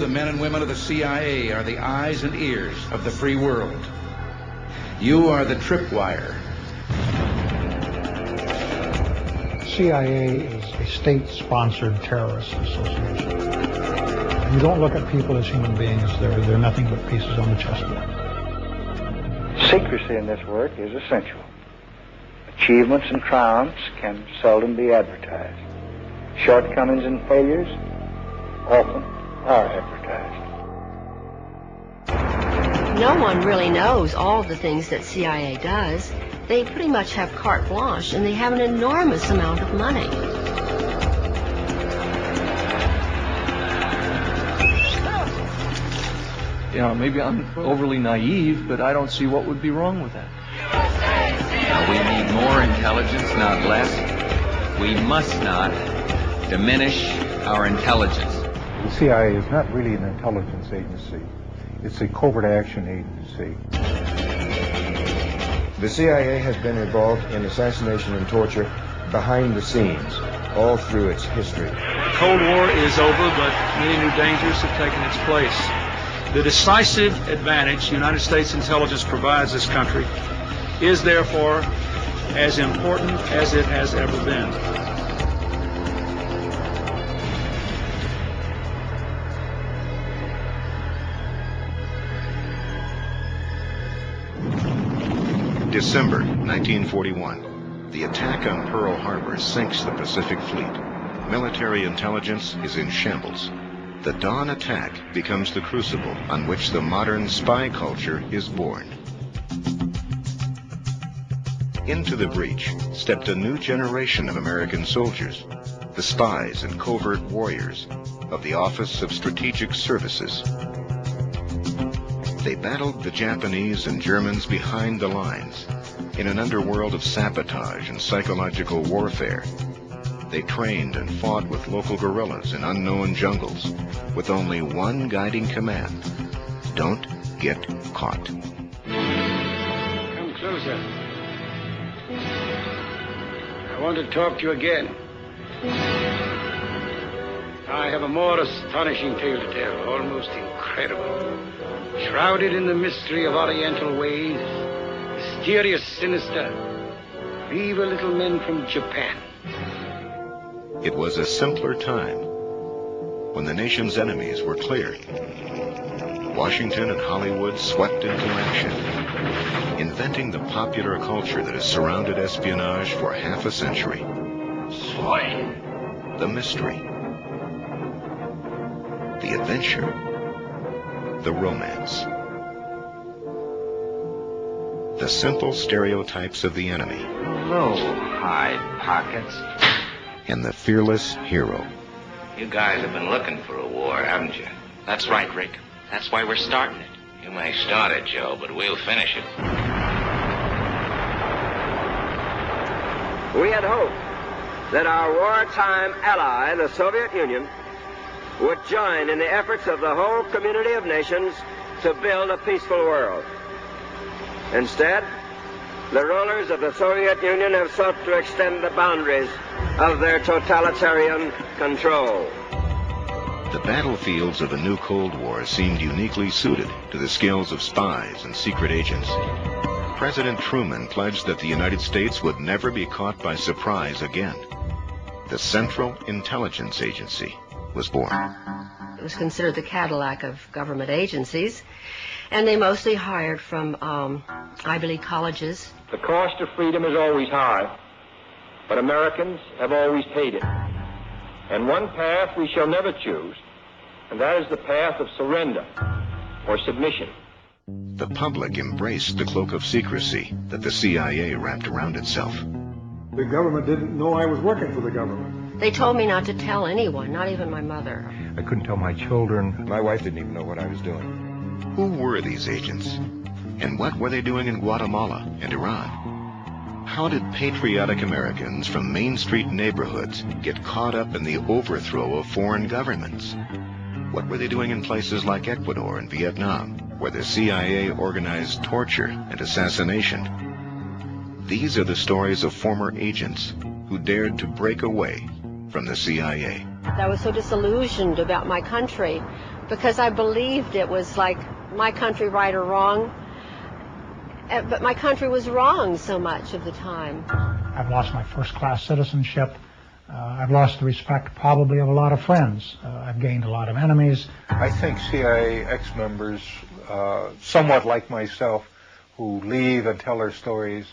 the men and women of the CIA are the eyes and ears of the free world. You are the tripwire. CIA is a state-sponsored terrorist association. You don't look at people as human beings. They're nothing but pieces on the chessboard. Secrecy in this work is essential. Achievements and triumphs can seldom be advertised. Shortcomings and failures often are advertised. No one really knows all the things that CIA does. They pretty much have carte blanche, and they have an enormous amount of money. Yeah, maybe I'm overly naive, but I don't see what would be wrong with that. Now, we need more intelligence, not less. We must not diminish our intelligence. The CIA is not really an intelligence agency. It's a covert action agency. The CIA has been involved in assassination and torture behind the scenes all through its history. The Cold War is over, but many new dangers have taken its place. The decisive advantage the United States intelligence provides this country is therefore as important as it has ever been. December 1941. The attack on Pearl Harbor sinks the Pacific Fleet. Military intelligence is in shambles. The dawn attack becomes the crucible on which the modern spy culture is born. Into the breach stepped a new generation of American soldiers, the spies and covert warriors of the Office of Strategic Services. They battled the Japanese and Germans behind the lines in an underworld of sabotage and psychological warfare. They trained and fought with local guerrillas in unknown jungles with only one guiding command: don't get caught. Come closer. I want to talk to you again. I have a more astonishing tale to tell, almost incredible. Shrouded in the mystery of Oriental ways, mysterious, sinister, evil little men from Japan. It was a simpler time when the nation's enemies were cleared. Washington and Hollywood swept into action, inventing the popular culture that has surrounded espionage for half a century. The mystery, the adventure, the romance. The simple stereotypes of the enemy. Hello, hide pockets. And the fearless hero. You guys have been looking for a war, haven't you? That's right, Rick. That's why we're starting it. You may start it, Joe, but we'll finish it. We had hoped that our wartime ally, the Soviet Union, would join in the efforts of the whole community of nations to build a peaceful world. Instead, the rulers of the Soviet Union have sought to extend the boundaries of their totalitarian control. The battlefields of the new Cold War seemed uniquely suited to the skills of spies and secret agents. President Truman pledged that the United States would never be caught by surprise again. The Central Intelligence Agency was born. It was considered the Cadillac of government agencies, and they mostly hired from Ivy League colleges. The cost of freedom is always high, but Americans have always paid it. And one path we shall never choose, and that is the path of surrender or submission. The public embraced the cloak of secrecy that the CIA wrapped around itself. The government didn't know I was working for the government. They told me not to tell anyone, not even my mother. I couldn't tell my children. My wife didn't even know what I was doing. Who were these agents? And what were they doing in Guatemala and Iran? How did patriotic Americans from Main Street neighborhoods get caught up in the overthrow of foreign governments? What were they doing in places like Ecuador and Vietnam, where the CIA organized torture and assassination? These are the stories of former agents who dared to break away from the CIA. I was so disillusioned about my country because I believed it was like my country right or wrong, but my country was wrong so much of the time. I've lost my first-class citizenship. I've lost the respect probably of a lot of friends. I've gained a lot of enemies. I think CIA ex-members, somewhat like myself, who leave and tell their stories,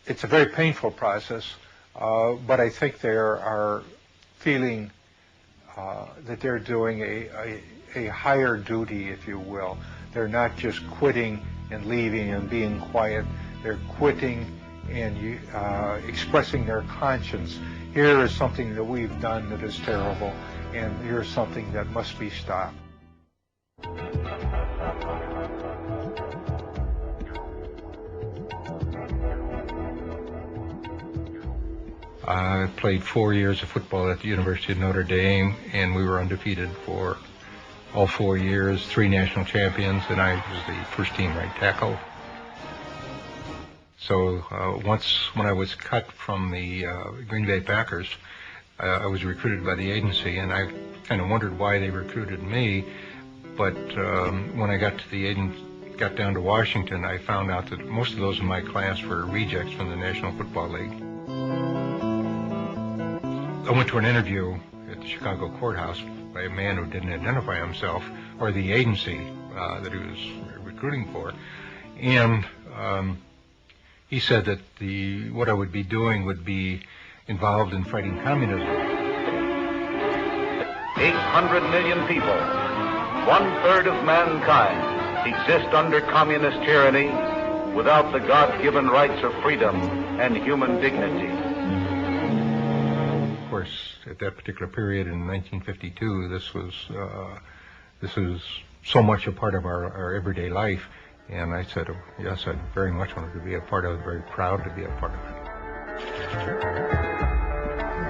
it's a very painful process, but I think they are feeling that they're doing a higher duty, if you will. They're not just quitting and leaving and being quiet. They're quitting and expressing their conscience. Here is something that we've done that is terrible, and here's something that must be stopped. I played 4 years of football at the University of Notre Dame, and we were undefeated for all 4 years, 3 national champions, and I was the first team right tackle. So once when I was cut from the Green Bay Packers, I was recruited by the agency, and I kind of wondered why they recruited me. But when I got down to Washington, I found out that most of those in my class were rejects from the National Football League. I went to an interview at the Chicago courthouse by a man who didn't identify himself or the agency that he was recruiting for, and he said that what I would be doing would be involved in fighting communism. 800 million people, 1/3 of mankind, exist under communist tyranny without the God-given rights of freedom and human dignity. Of course, at that particular period in 1952, this was so much a part of our everyday life. And I said, oh, yes, I very much wanted to be a part of it, very proud to be a part of it.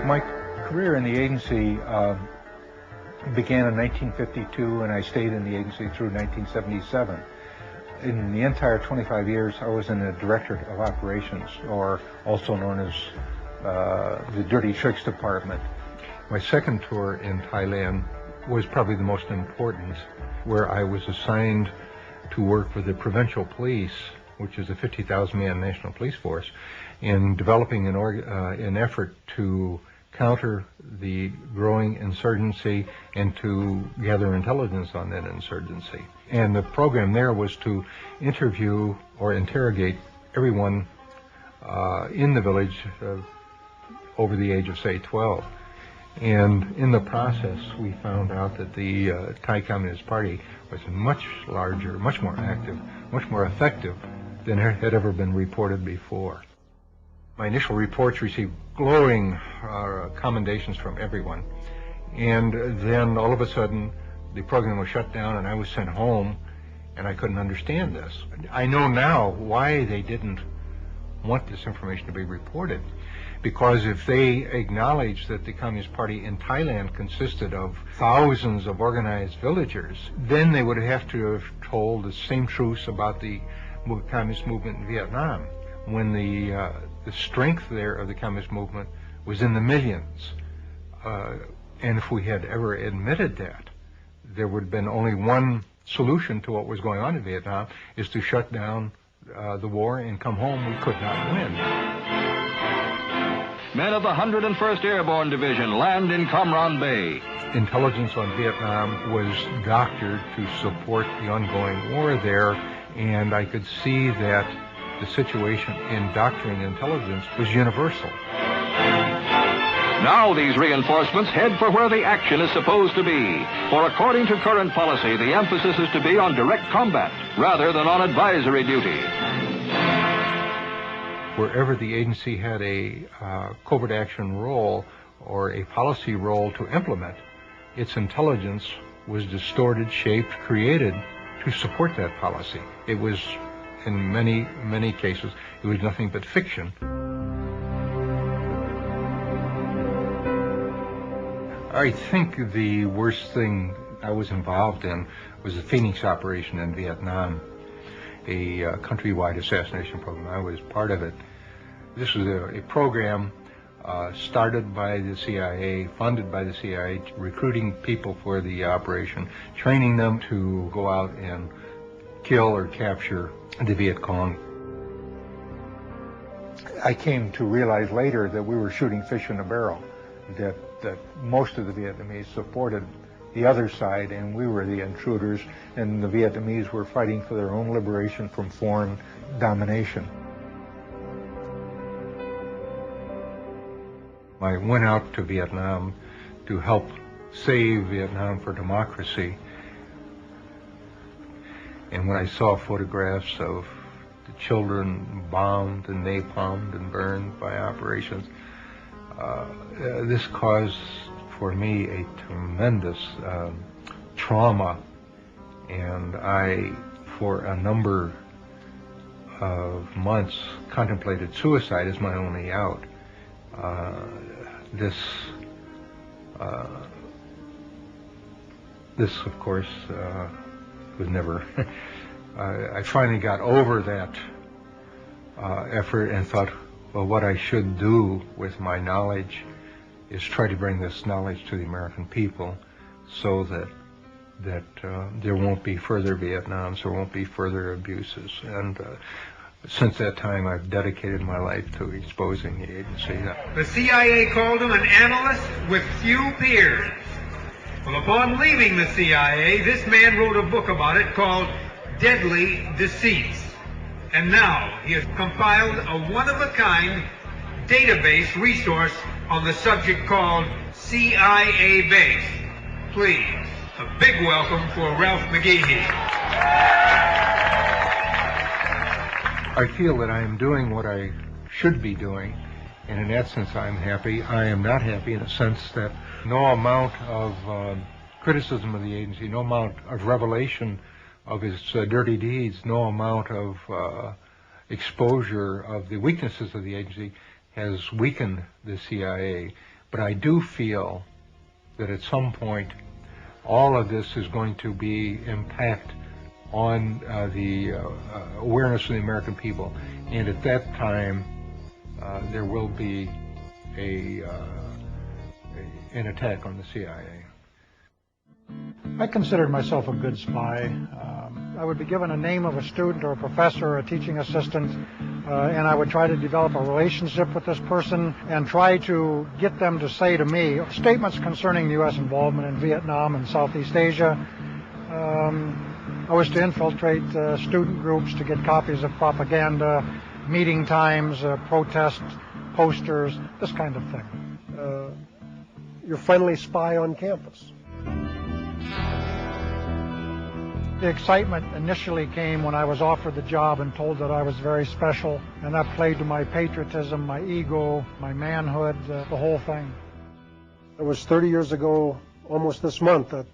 My career in the agency began in 1952, and I stayed in the agency through 1977. In the entire 25 years, I was in the Directorate of Operations, or also known as the Dirty Tricks Department. My second tour in Thailand was probably the most important, where I was assigned to work with the Provincial Police, which is a 50,000-man national police force, in developing an effort to counter the growing insurgency and to gather intelligence on that insurgency. And the program there was to interview or interrogate everyone in the village over the age of, say, 12. And in the process, we found out that the Thai Communist Party was much larger, much more active, much more effective than had ever been reported before. My initial reports received glowing commendations from everyone. And then all of a sudden, the program was shut down and I was sent home, and I couldn't understand this. I know now why they didn't want this information to be reported. Because if they acknowledged that the Communist Party in Thailand consisted of thousands of organized villagers, then they would have to have told the same truths about the communist movement in Vietnam, when the strength there of the communist movement was in the millions. And if we had ever admitted that, there would have been only one solution to what was going on in Vietnam, is to shut down the war and come home. We could not win. Men of the 101st Airborne Division land in Cam Ranh Bay. Intelligence on Vietnam was doctored to support the ongoing war there, and I could see that the situation in doctoring intelligence was universal. Now these reinforcements head for where the action is supposed to be. For according to current policy, the emphasis is to be on direct combat rather than on advisory duty. Wherever the agency had a covert action role or a policy role to implement, its intelligence was distorted, shaped, created to support that policy. It was, in many, many cases, it was nothing but fiction. I think the worst thing I was involved in was the Phoenix operation in Vietnam, a countrywide assassination program. I was part of it. This was a program started by the CIA, funded by the CIA, recruiting people for the operation, training them to go out and kill or capture the Viet Cong. I came to realize later that we were shooting fish in a barrel, that most of the Vietnamese supported the other side and we were the intruders, and the Vietnamese were fighting for their own liberation from foreign domination. I went out to Vietnam to help save Vietnam for democracy. And when I saw photographs of the children bombed and napalmed and burned by operations, this caused for me a tremendous trauma. And I, for a number of months, contemplated suicide as my only out. This, of course, was never. I finally got over that effort and thought, well, what I should do with my knowledge is try to bring this knowledge to the American people, so that there won't be further Vietnams, there won't be further abuses. And since that time, I've dedicated my life to exposing the agency. The CIA called him an analyst with few peers. Well, upon leaving the CIA, this man wrote a book about it called Deadly Deceits. And now he has compiled a one-of-a-kind database resource on the subject called CIA Base. Please, a big welcome for Ralph McGehee. I feel that I am doing what I should be doing, and in that sense I'm happy. I am not happy in the sense that no amount of criticism of the agency, no amount of revelation of his dirty deeds, no amount of exposure of the weaknesses of the agency has weakened the CIA. But I do feel that at some point all of this is going to be impact on the awareness of the American people, and at that time there will be an attack on the CIA. I considered myself a good spy. I would be given a name of a student or a professor or a teaching assistant, and I would try to develop a relationship with this person and try to get them to say to me statements concerning the U.S. involvement in Vietnam and Southeast Asia. I was to infiltrate student groups to get copies of propaganda, meeting times, protest posters, this kind of thing. You're finally spy on campus. The excitement initially came when I was offered the job and told that I was very special, and that played to my patriotism, my ego, my manhood, the whole thing. It was 30 years ago, almost this month, that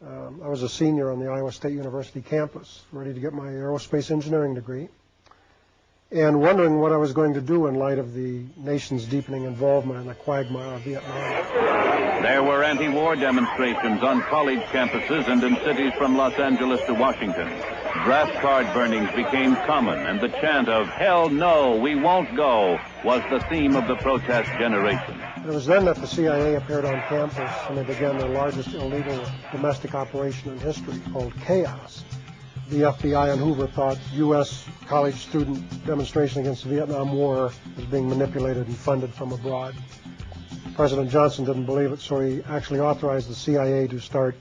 I was a senior on the Iowa State University campus, ready to get my aerospace engineering degree, and wondering what I was going to do in light of the nation's deepening involvement in the quagmire of Vietnam. There were anti-war demonstrations on college campuses and in cities from Los Angeles to Washington. Draft card burnings became common, and the chant of "Hell no, we won't go" was the theme of the protest generation. It was then that the CIA appeared on campus, and they began their largest illegal domestic operation in history, called Chaos. The FBI and Hoover thought U.S. college student demonstration against the Vietnam War was being manipulated and funded from abroad. President Johnson didn't believe it, so he actually authorized the CIA to start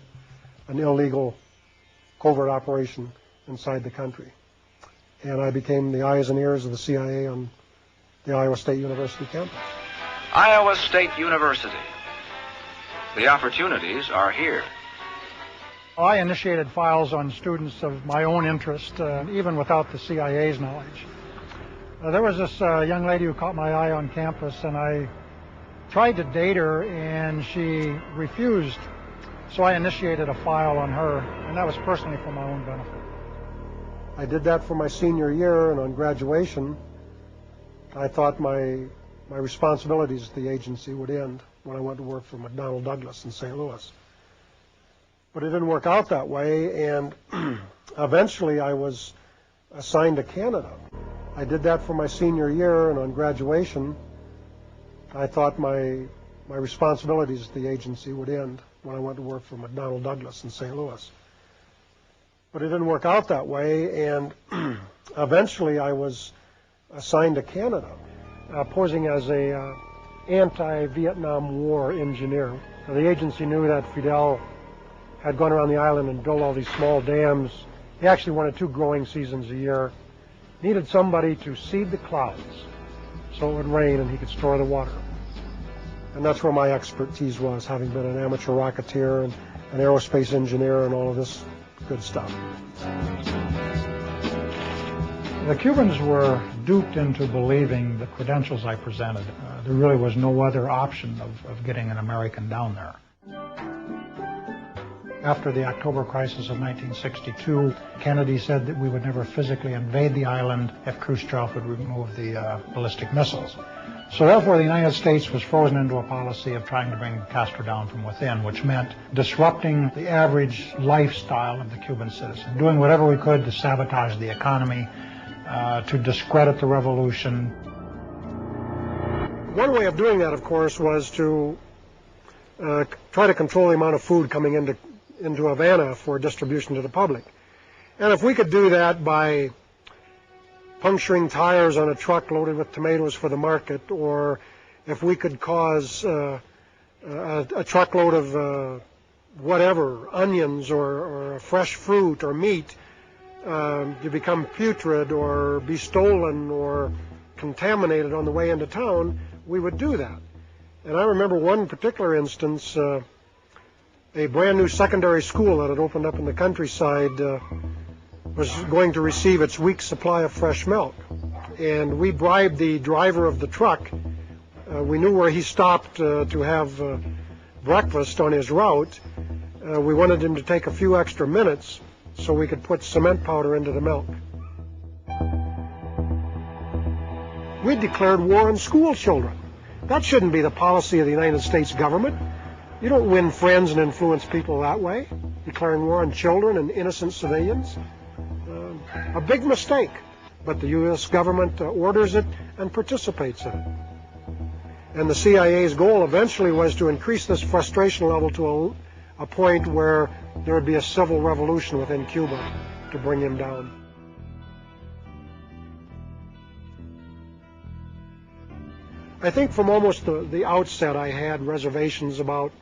an illegal covert operation inside the country. And I became the eyes and ears of the CIA on the Iowa State University campus. Iowa State University. The opportunities are here. I initiated files on students of my own interest, even without the CIA's knowledge. There was this young lady who caught my eye on campus, and I tried to date her, and she refused. So I initiated a file on her, and that was personally for my own benefit. I did that for my senior year, and on graduation, I thought my responsibilities at the agency would end when I went to work for McDonnell Douglas in St. Louis. But it didn't work out that way, and eventually I was assigned to Canada. I did that for my senior year, and on graduation, I thought my responsibilities at the agency would end when I went to work for McDonnell Douglas in St. Louis. But it didn't work out that way, and eventually I was assigned to Canada, posing as a anti-Vietnam War engineer. Now, the agency knew that Fidel had gone around the island and built all these small dams. He actually wanted 2 growing seasons a year. Needed somebody to seed the clouds so it would rain and he could store the water. And that's where my expertise was, having been an amateur rocketeer and an aerospace engineer and all of this good stuff. The Cubans were duped into believing the credentials I presented. There really was no other option of getting an American down there. After the October crisis of 1962, Kennedy said that we would never physically invade the island if Khrushchev would remove the ballistic missiles. So therefore, the United States was frozen into a policy of trying to bring Castro down from within, which meant disrupting the average lifestyle of the Cuban citizen, doing whatever we could to sabotage the economy, to discredit the revolution. One way of doing that, of course, was to try to control the amount of food coming into Havana for distribution to the public. And if we could do that by puncturing tires on a truck loaded with tomatoes for the market, or if we could cause a truckload of whatever, onions or fresh fruit or meat to become putrid or be stolen or contaminated on the way into town, we would do that. And I remember one particular instance, a brand new secondary school that had opened up in the countryside was going to receive its week's supply of fresh milk. And we bribed the driver of the truck. We knew where he stopped to have breakfast on his route. We wanted him to take a few extra minutes so we could put cement powder into the milk. We declared war on school children. That shouldn't be the policy of the United States government. You don't win friends and influence people that way, declaring war on children and innocent civilians. A big mistake, but the U.S. government orders it and participates in it. And the CIA's goal eventually was to increase this frustration level to a point where there would be a civil revolution within Cuba to bring him down. I think from almost the outset I had reservations about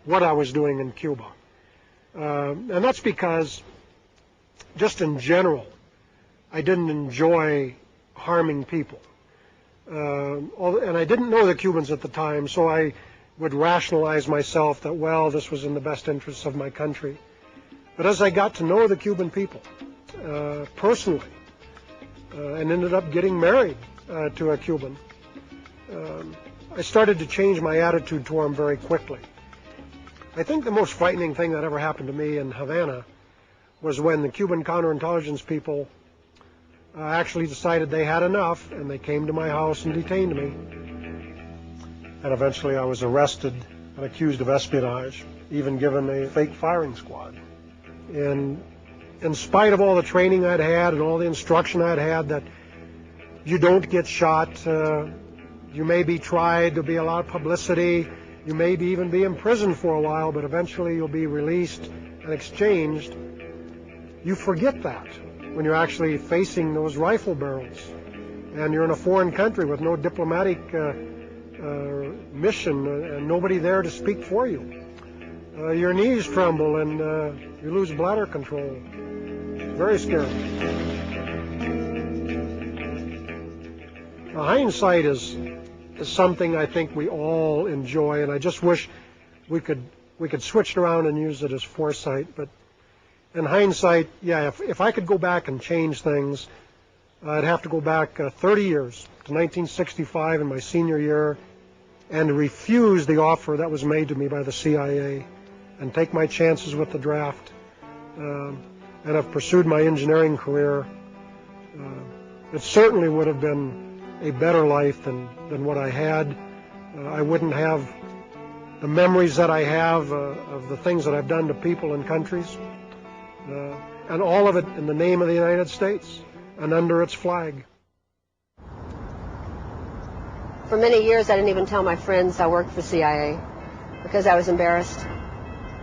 what I was doing in Cuba. And that's because, just in general, I didn't enjoy harming people. And I didn't know the Cubans at the time, so I would rationalize myself that, well, this was in the best interests of my country. But as I got to know the Cuban people personally and ended up getting married to a Cuban, I started to change my attitude toward them very quickly. I think the most frightening thing that ever happened to me in Havana was when the Cuban counterintelligence people actually decided they had enough, and they came to my house and detained me. And eventually I was arrested and accused of espionage, even given a fake firing squad. And in spite of all the training I'd had and all the instruction I'd had that you don't get shot, you may be tried, to be allowed publicity, you may even be imprisoned for a while, but eventually you'll be released and exchanged. You forget that when you're actually facing those rifle barrels and you're in a foreign country with no diplomatic mission and nobody there to speak for you. Your knees tremble and you lose bladder control. It's very scary. Now, hindsight is something I think we all enjoy, and I just wish we could switch it around and use it as foresight. But in hindsight, yeah, if I could go back and change things, I'd have to go back 30 years to 1965 in my senior year and refuse the offer that was made to me by the CIA and take my chances with the draft and have pursued my engineering career. It certainly would have been a better life than what I had. I wouldn't have the memories that I have of the things that I've done to people and countries, and all of it in the name of the United States and under its flag. For many years, I didn't even tell my friends I worked for CIA because I was embarrassed.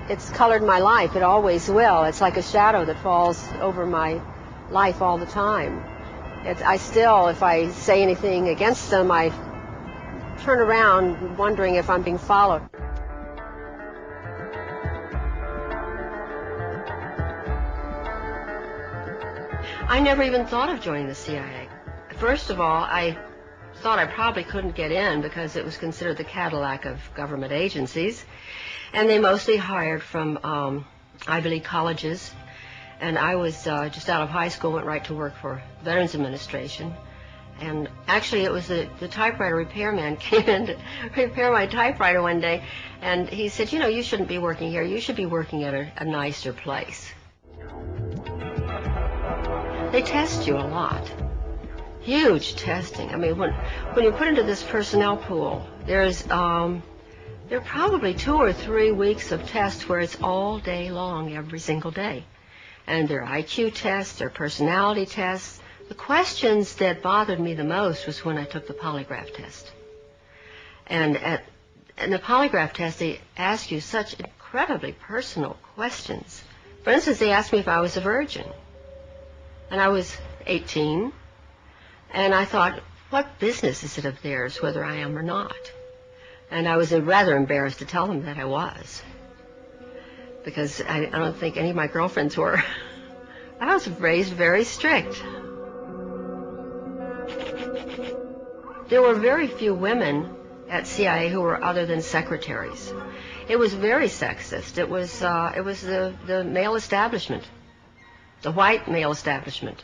It's colored my life. It always will. It's like a shadow that falls over my life all the time. I still, if I say anything against them, I turn around wondering if I'm being followed. I never even thought of joining the CIA. First of all, I thought I probably couldn't get in because it was considered the Cadillac of government agencies, and they mostly hired from Ivy League colleges, and I was just out of high school, went right to work for Veterans Administration, and actually it was the typewriter repairman came in to repair my typewriter one day, and he said, you know, you shouldn't be working here, you should be working at a nicer place. They test you a lot. Huge testing. I mean, when you put into this personnel pool, there are probably 2 or 3 weeks of tests where it's all day long, every single day. And there are IQ tests, there are personality tests. The questions that bothered me the most was when I took the polygraph test. And in the polygraph test, they ask you such incredibly personal questions. For instance, they asked me if I was a virgin. And I was 18. And I thought, what business is it of theirs whether I am or not? And I was rather embarrassed to tell them that I was, because I don't think any of my girlfriends were. I was raised very strict. There were very few women at CIA who were other than secretaries. It was very sexist. It was the male establishment, the white male establishment.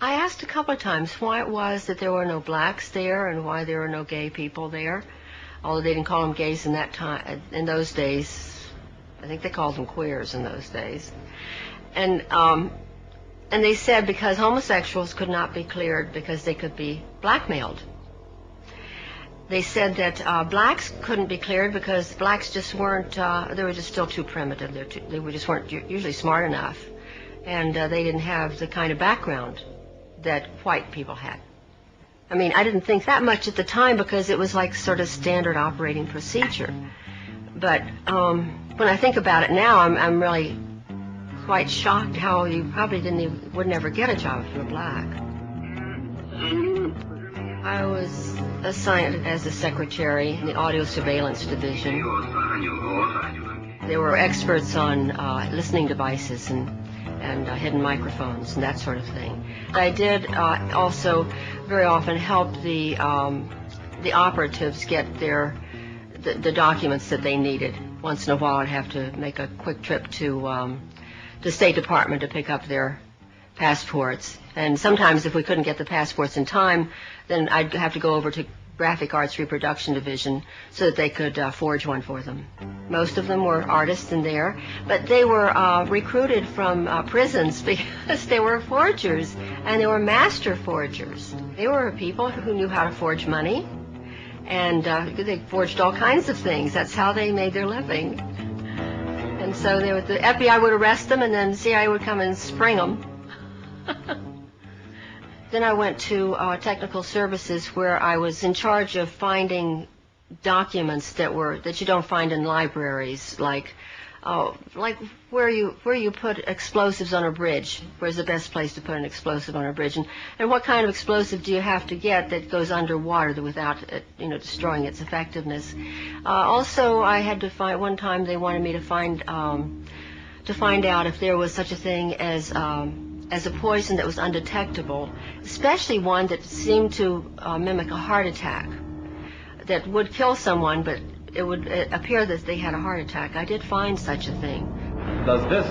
I asked a couple of times why it was that there were no blacks there and why there were no gay people there, although they didn't call them gays in that time. In those days, I think they called them queers in those days. And they said because homosexuals could not be cleared because they could be blackmailed. They said that blacks couldn't be cleared because blacks just weren't, they were just still too primitive. They just weren't usually smart enough. And they didn't have the kind of background that white people had. I mean, I didn't think that much at the time because it was like sort of standard operating procedure. But when I think about it now, I'm really quite shocked how you probably would never get a job if you were black. I was assigned as a secretary in the audio surveillance division. They were experts on listening devices and hidden microphones and that sort of thing. I did also very often help the operatives get the documents that they needed. Once in a while, I'd have to make a quick trip to the State Department to pick up their passports. And sometimes, if we couldn't get the passports in time, then I'd have to go over to Graphic Arts Reproduction Division so that they could forge one for them. Most of them were artists in there, but they were recruited from prisons because they were forgers, and they were master forgers. They were people who knew how to forge money, and they forged all kinds of things. That's how they made their living. And so the FBI would arrest them, and then the CIA would come and spring them. Then I went to technical services, where I was in charge of finding documents that you don't find in libraries, like where you put explosives on a bridge. Where's the best place to put an explosive on a bridge, and what kind of explosive do you have to get that goes underwater without it, destroying its effectiveness. Also, I had to find, one time they wanted me to find out if there was such a thing as a poison that was undetectable, especially one that seemed to mimic a heart attack, that would kill someone, but it would appear that they had a heart attack. I did find such a thing. Does this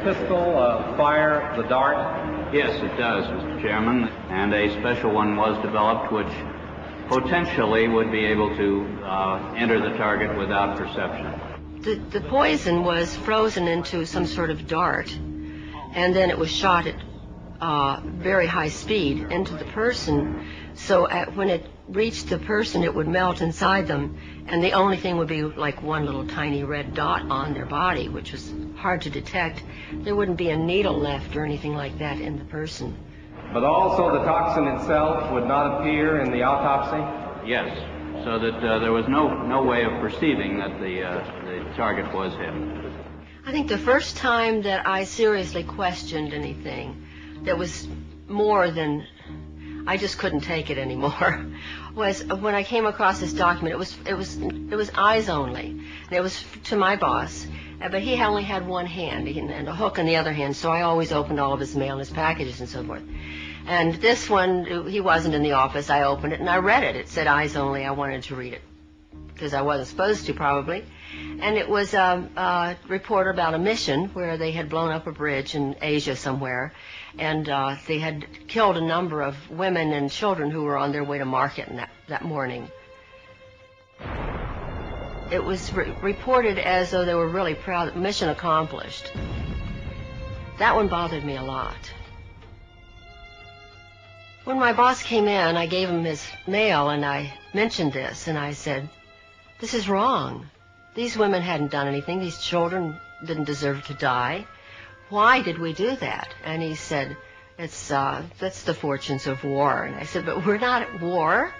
pistol fire the dart? Yes, it does, Mr. Chairman, and a special one was developed which potentially would be able to enter the target without perception. The poison was frozen into some sort of dart, and then it was shot at very high speed into the person, so when it reached the person, it would melt inside them, and the only thing would be like one little tiny red dot on their body, which was hard to detect. There wouldn't be a needle left or anything like that in the person. But also the toxin itself would not appear in the autopsy? Yes, so that there was no way of perceiving that the target was him. I think the first time that I seriously questioned anything that was more than I just couldn't take it anymore was when I came across this document. It was eyes only, and it was to my boss, but he only had one hand and a hook in the other hand, so I always opened all of his mail and his packages and so forth. And this one, he wasn't in the office. I opened it and I read it. It said eyes only. I wanted to read it because I wasn't supposed to, probably. And it was a report about a mission where they had blown up a bridge in Asia somewhere, and they had killed a number of women and children who were on their way to market that morning. It was reported as though they were really proud, mission accomplished. That one bothered me a lot. When my boss came in, I gave him his mail and I mentioned this, and I said, "This is wrong. These women hadn't done anything. These children didn't deserve to die. Why did we do that?" And he said, "That's the fortunes of war." And I said, "But we're not at war.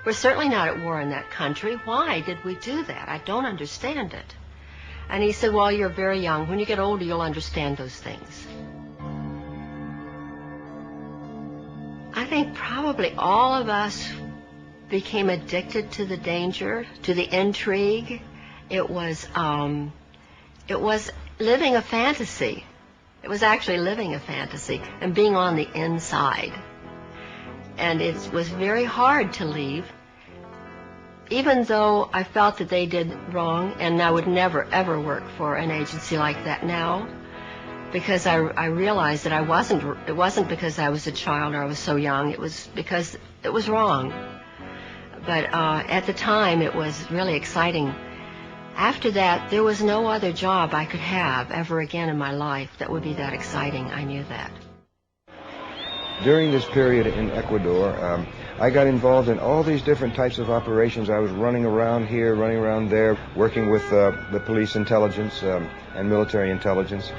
We're certainly not at war in that country. Why did we do that? I don't understand it." And he said, "Well, you're very young. When you get older, you'll understand those things." I think probably all of us became addicted to the danger, to the intrigue. It was living a fantasy. It was actually living a fantasy and being on the inside. And it was very hard to leave, even though I felt that they did wrong, and I would never, ever work for an agency like that now, because I realized that it wasn't because I was a child or I was so young. It was because it was wrong. But at the time, it was really exciting. After that, there was no other job I could have ever again in my life that would be that exciting. I knew that. During this period in Ecuador, I got involved in all these different types of operations. I was running around here, running around there, working with the police intelligence and military intelligence,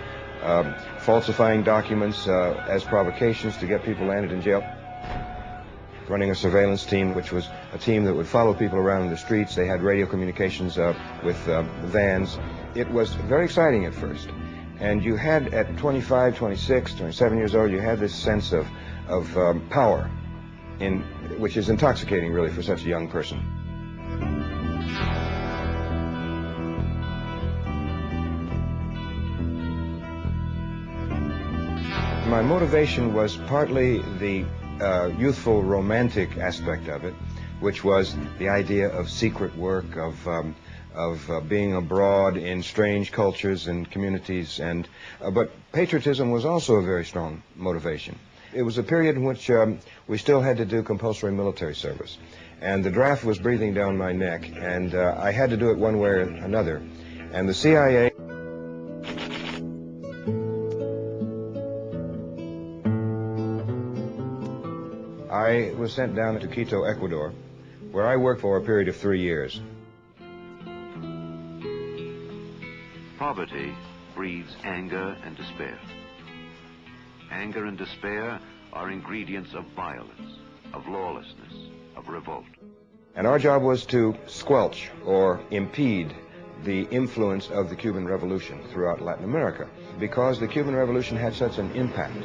falsifying documents as provocations to get people landed in jail. Running a surveillance team, which was a team that would follow people around in the streets. They had radio communications with vans. It was very exciting at first. And you had, at 25, 26, 27 years old, you had this sense of power, which is intoxicating, really, for such a young person. My motivation was partly the youthful romantic aspect of it, which was the idea of secret work, of being abroad in strange cultures and communities, but patriotism was also a very strong motivation. It was a period in which we still had to do compulsory military service, and the draft was breathing down my neck, and I had to do it one way or another. And the CIA I was sent down to Quito, Ecuador, where I worked for a period of 3 years. Poverty breeds anger and despair. Anger and despair are ingredients of violence, of lawlessness, of revolt. And our job was to squelch or impede the influence of the Cuban Revolution throughout Latin America, because the Cuban Revolution had such an impact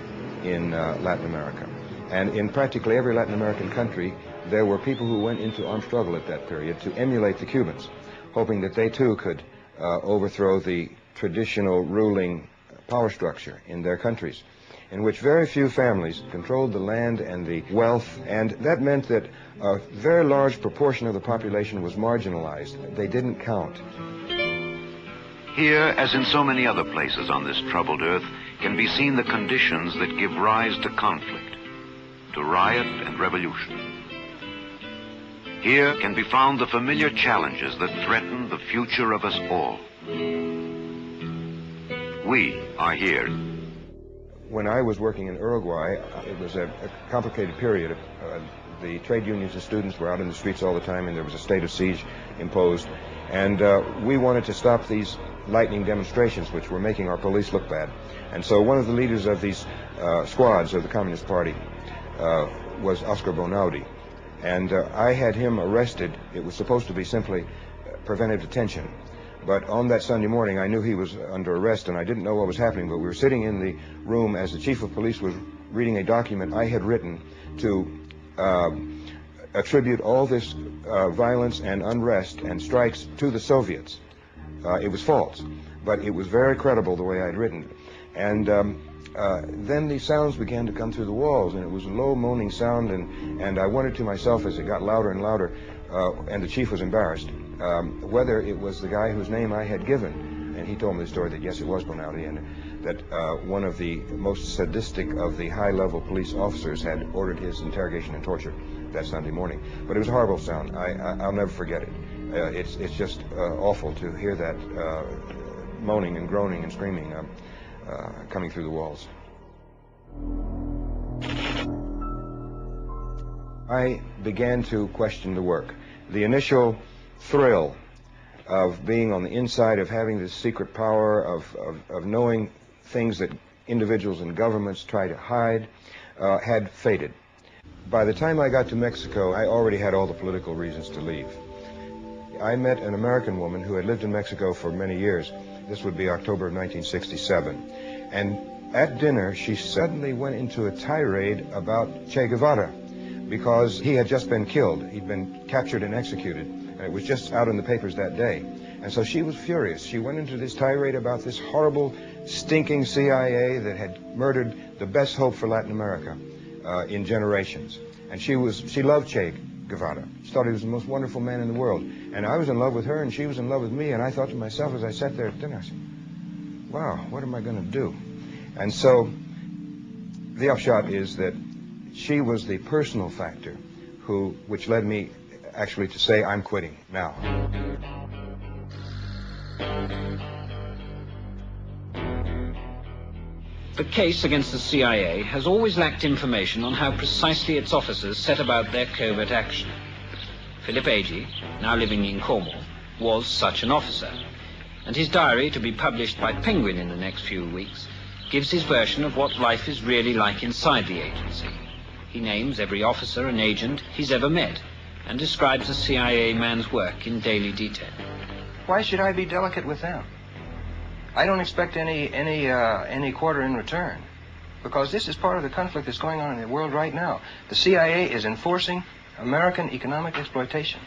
in Latin America. And in practically every Latin American country, there were people who went into armed struggle at that period to emulate the Cubans, hoping that they too could overthrow the traditional ruling power structure in their countries, in which very few families controlled the land and the wealth, and that meant that a very large proportion of the population was marginalized. They didn't count. Here, as in so many other places on this troubled earth, can be seen the conditions that give rise to conflict, to riot and revolution. Here can be found the familiar challenges that threaten the future of us all. We are here. When I was working in Uruguay, it was a complicated period. The trade unions and students were out in the streets all the time, and there was a state of siege imposed. And we wanted to stop these lightning demonstrations, which were making our police look bad. And so one of the leaders of these squads of the Communist Party was Oscar Bonaudi. And I had him arrested. It was supposed to be simply preventive detention. But on that Sunday morning, I knew he was under arrest, and I didn't know what was happening, but we were sitting in the room as the chief of police was reading a document I had written to attribute all this violence and unrest and strikes to the Soviets. It was false, but it was very credible the way I'd written it. And then the sounds began to come through the walls, and it was a low moaning sound, and I wondered to myself as it got louder and louder, and the chief was embarrassed, whether it was the guy whose name I had given. And he told me the story that yes, it was Bonaldi, and that one of the most sadistic of the high-level police officers had ordered his interrogation and torture that Sunday morning. But it was a horrible sound. I'll never forget it. It's just awful to hear that moaning and groaning and screaming coming through the walls. I began to question the work. The initial thrill of being on the inside, of having this secret power, of knowing things that individuals and governments try to hide, had faded. By the time I got to Mexico, I already had all the political reasons to leave. I met an American woman who had lived in Mexico for many years. This would be October of 1967. And at dinner, she suddenly went into a tirade about Che Guevara because he had just been killed. He'd been captured and executed, and it was just out in the papers that day. And so she was furious. She went into this tirade about this horrible, stinking CIA that had murdered the best hope for Latin America in generations. And she loved Che Guevara. She thought he was the most wonderful man in the world. And I was in love with her, and she was in love with me, and I thought to myself as I sat there at dinner, I said, wow, what am I going to do? And so the upshot is that she was the personal factor which led me actually to say, I'm quitting now. The case against the CIA has always lacked information on how precisely its officers set about their covert action. Philip Agee, now living in Cornwall, was such an officer, and his diary, to be published by Penguin in the next few weeks, gives his version of what life is really like inside the agency. He names every officer and agent he's ever met, and describes a CIA man's work in daily detail. Why should I be delicate with them? I don't expect any quarter in return, because this is part of the conflict that's going on in the world right now. The CIA is enforcing American economic exploitation,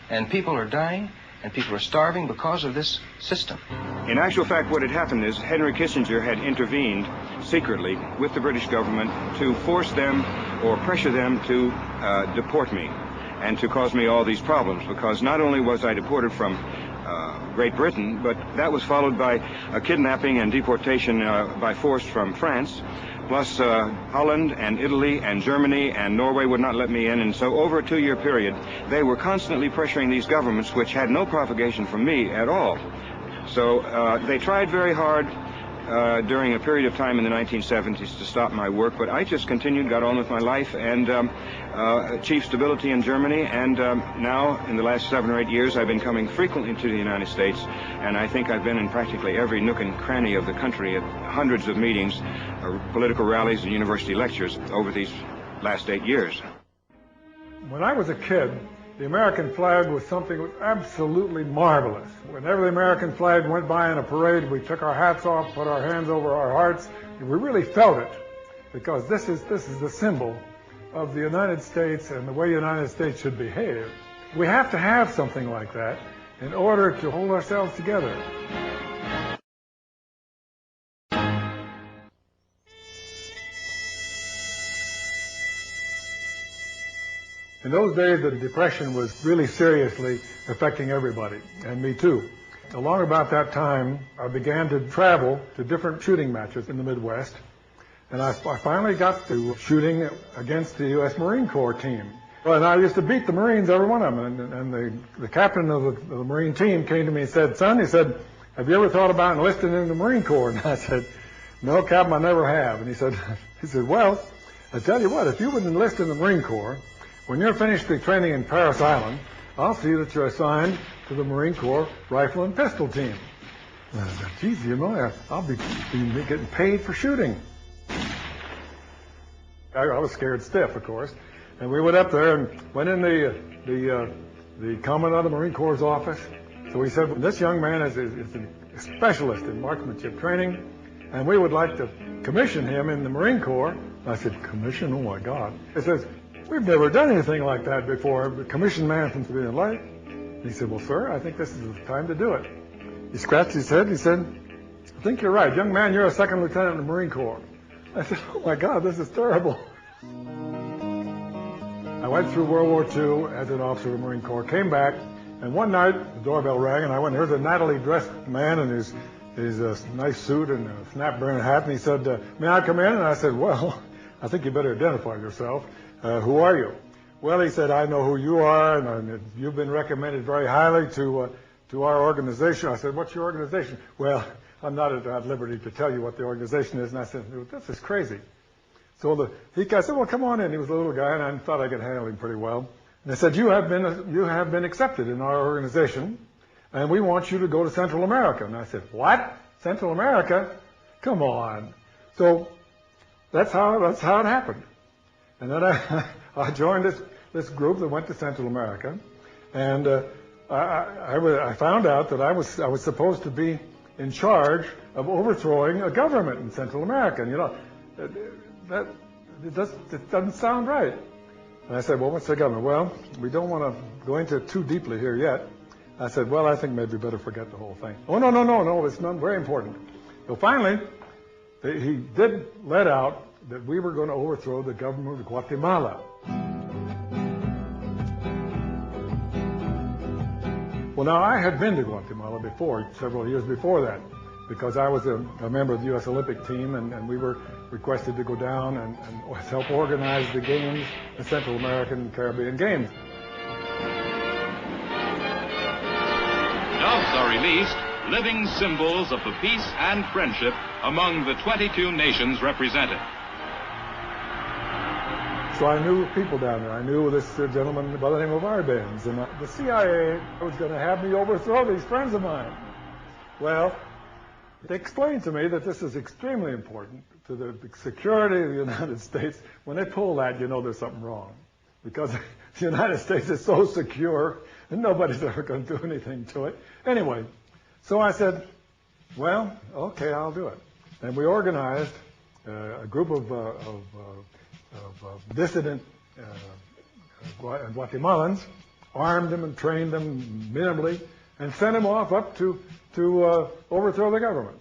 and people are dying, and people are starving because of this system. In actual fact, what had happened is Henry Kissinger had intervened secretly with the British government to force them or pressure them to deport me and to cause me all these problems, because not only was I deported from Great Britain, but that was followed by a kidnapping and deportation by force from France, plus Holland and Italy and Germany and Norway would not let me in. And so over a 2-year period, they were constantly pressuring these governments, which had no provocation from me at all. So they tried very hard during a period of time in the 1970s to stop my work, but I just continued, got on with my life, and achieved stability in Germany, and now, in the last 7 or 8 years, I've been coming frequently to the United States, and I think I've been in practically every nook and cranny of the country at hundreds of meetings, political rallies, and university lectures over these last 8 years. When I was a kid, the American flag was something absolutely marvelous. Whenever the American flag went by in a parade, we took our hats off, put our hands over our hearts, and we really felt it, because this is the symbol of the United States and the way the United States should behave. We have to have something like that in order to hold ourselves together. In those days, the Depression was really seriously affecting everybody, and me too. Along about that time, I began to travel to different shooting matches in the Midwest, and I finally got to shooting against the U.S. Marine Corps team. Well, and I used to beat the Marines, every one of them, and the captain of the Marine team came to me and said, son, he said, have you ever thought about enlisting in the Marine Corps? And I said, no, Captain, I never have. And he said, well, I tell you what, if you would enlist in the Marine Corps, when you're finished the training in Parris Island, I'll see that you're assigned to the Marine Corps rifle and pistol team. And I said, geez, you know, I'll be getting paid for shooting. I was scared stiff, of course. And we went up there and went in the Commandant of the Marine Corps' office. So he said, this young man is a specialist in marksmanship training, and we would like to commission him in the Marine Corps. I said, commission? Oh, my God. He says, we've never done anything like that before. Commissioned man from civilian life. He said, well, sir, I think this is the time to do it. He scratched his head. He said, I think you're right. Young man, you're a second lieutenant in the Marine Corps. I said, oh, my God, this is terrible. I went through World War II as an officer of the Marine Corps, came back, and one night the doorbell rang, and I went, there's a nattily dressed man in his nice suit and a snap-brim hat, and he said, may I come in? And I said, well, I think you better identify yourself. Who are you? Well, he said, I know who you are, and you've been recommended very highly to our organization. I said, what's your organization? Well, I'm not at liberty to tell you what the organization is. And I said, this is crazy. So I said, well, come on in. He was a little guy, and I thought I could handle him pretty well. And they said, you have been accepted in our organization, and we want you to go to Central America. And I said, what? Central America? Come on. So that's how it happened. And then I joined this group that went to Central America, and I found out that I was supposed to be in charge of overthrowing a government in Central America. And, you know, it doesn't sound right. And I said, well, what's the government? Well, we don't want to go into it too deeply here yet. I said, well, I think maybe we better forget the whole thing. Oh, no, it's not very important. So finally, he did let out that we were going to overthrow the government of Guatemala. Well, now, I had been to Guatemala before, several years before that, because I was a member of the U.S. Olympic team, and we were requested to go down and help organize the games, the Central American and Caribbean Games. Doves are released, living symbols of the peace and friendship among the 22 nations represented. So I knew people down there. I knew this gentleman by the name of Arbenz, and the CIA was going to have me overthrow these friends of mine. Well, they explained to me that this is extremely important to the security of the United States. When they pull that, you know there's something wrong, because the United States is so secure, and nobody's ever going to do anything to it. Anyway, so I said, well, okay, I'll do it. And we organized a group of dissident Guatemalans, armed them and trained them minimally, and sent them off up to overthrow the government.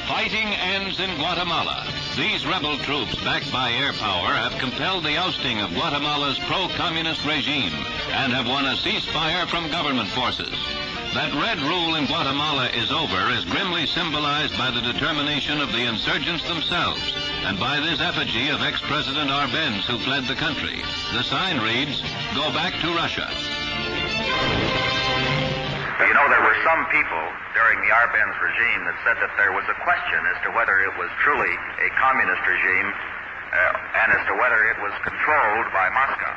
Fighting ends in Guatemala. These rebel troops, backed by air power, have compelled the ousting of Guatemala's pro-communist regime and have won a ceasefire from government forces. That red rule in Guatemala is over is grimly symbolized by the determination of the insurgents themselves and by this effigy of ex-President Arbenz, who fled the country. The sign reads, "Go back to Russia." You know, there were some people during the Arbenz regime that said that there was a question as to whether it was truly a communist regime and as to whether it was controlled by Moscow.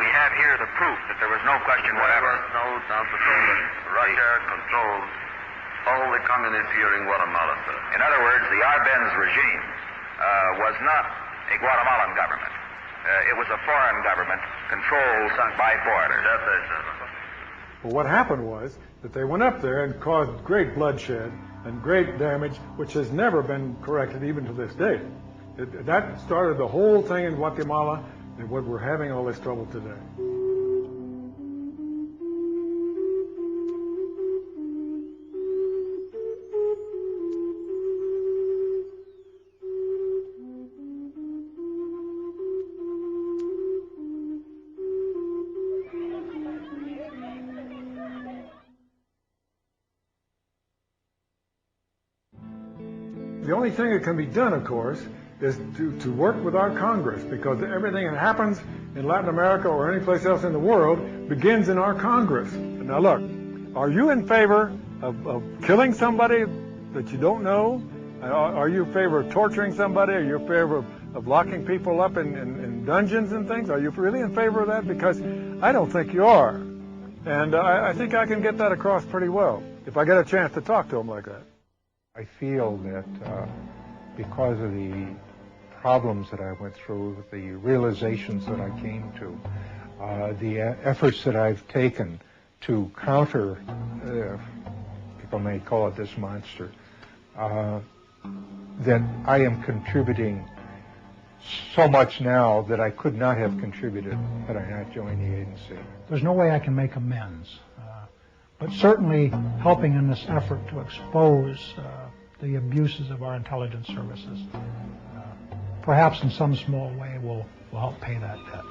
We have here the proof that there was no question whatever. There was no doubt at all that Russia controlled all the communists here in Guatemala, sir. In other words, the Arbenz regime was not a Guatemalan government. It was a foreign government controlled by foreigners. That's it, sir. Well, what happened was that they went up there and caused great bloodshed and great damage, which has never been corrected even to this day. That started the whole thing in Guatemala, and what we're having all this trouble today. The only thing that can be done, of course, is to work with our Congress, because everything that happens in Latin America or any place else in the world begins in our Congress. Now look, are you in favor of killing somebody that you don't know? Are you in favor of torturing somebody? Are you in favor of locking people up in dungeons and things? Are you really in favor of that? Because I don't think you are. And I think I can get that across pretty well if I get a chance to talk to them like that. I feel that because of the problems that I went through, the realizations that I came to, the efforts that I've taken to counter, people may call it this monster, that I am contributing so much now that I could not have contributed had I not joined the agency. There's no way I can make amends, but certainly helping in this effort to expose the abuses of our intelligence services, perhaps in some small way will help pay that debt.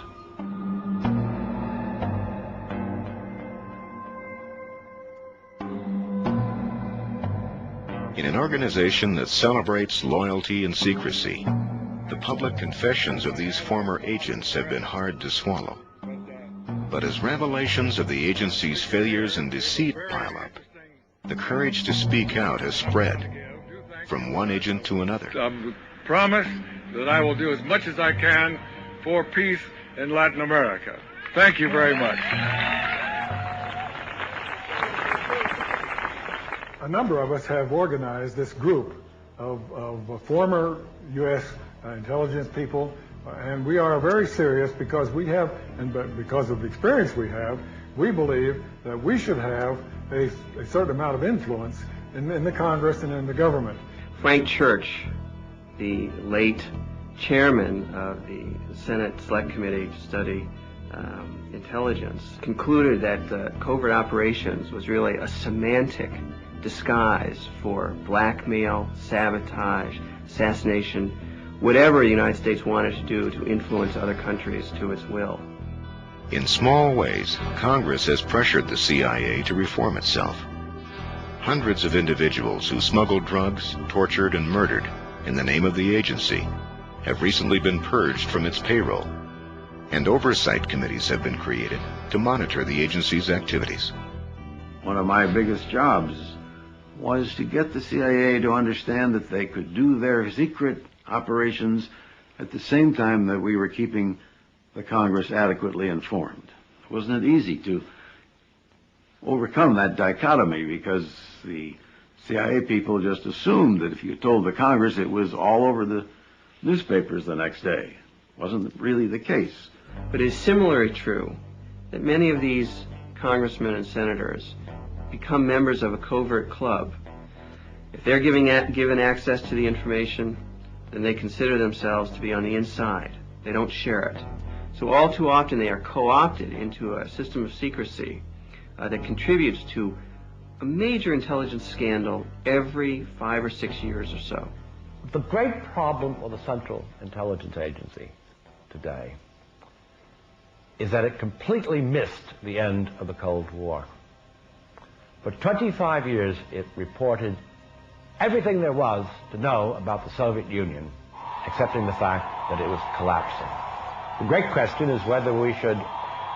In an organization that celebrates loyalty and secrecy, the public confessions of these former agents have been hard to swallow. But as revelations of the agency's failures and deceit pile up, the courage to speak out has spread from one agent to another. I promise that I will do as much as I can for peace in Latin America. Thank you very much. A number of us have organized this group of former U.S. Intelligence people, and we are very serious because we have, and because of the experience we have, we believe that we should have a certain amount of influence in the Congress and in the government. Frank Church, the late chairman of the Senate Select Committee to study intelligence, concluded that covert operations was really a semantic disguise for blackmail, sabotage, assassination, whatever the United States wanted to do to influence other countries to its will. In small ways, Congress has pressured the CIA to reform itself. Hundreds of individuals who smuggled drugs, tortured, and murdered in the name of the agency have recently been purged from its payroll, and oversight committees have been created to monitor the agency's activities. One of my biggest jobs was to get the CIA to understand that they could do their secret operations at the same time that we were keeping the Congress adequately informed. Wasn't it easy to overcome that dichotomy, because the CIA people just assumed that if you told the Congress, it was all over the newspapers the next day. Wasn't really the case. But it's similarly true that many of these congressmen and senators become members of a covert club. If they're given access to the information, then they consider themselves to be on the inside. They don't share it. So all too often they are co-opted into a system of secrecy that contributes to a major intelligence scandal every 5 or 6 years or so. The great problem of the Central Intelligence Agency today is that it completely missed the end of the Cold War. For 25 years, it reported everything there was to know about the Soviet Union, excepting the fact that it was collapsing. The great question is whether we should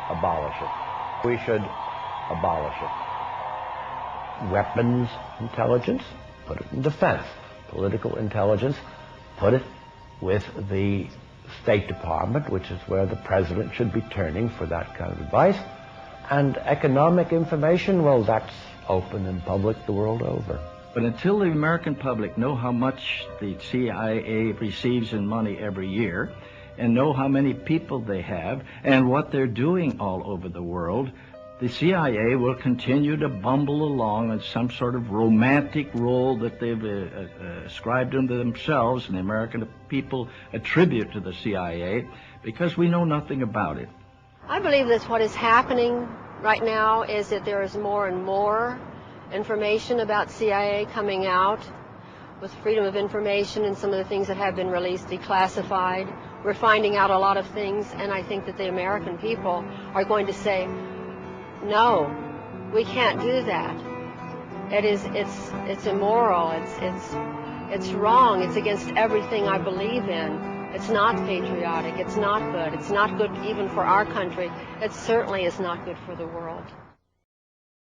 abolish it. We should abolish it. Weapons intelligence, put it in defense. Political intelligence, put it with the State Department, which is where the president should be turning for that kind of advice. And economic information, well, that's open and public the world over. But until the American public know how much the CIA receives in money every year, and know how many people they have, and what they're doing all over the world, the CIA will continue to bumble along in some sort of romantic role that they've ascribed unto themselves, and the American people attribute to the CIA, because we know nothing about it. I believe that what is happening right now is that there is more and more information about CIA coming out with freedom of information, and some of the things that have been released declassified. We're finding out a lot of things, and I think that the American people are going to say, no, we can't do that. It's immoral. It's wrong. It's against everything I believe in. It's not patriotic. It's not good. It's not good even for our country. It certainly is not good for the world.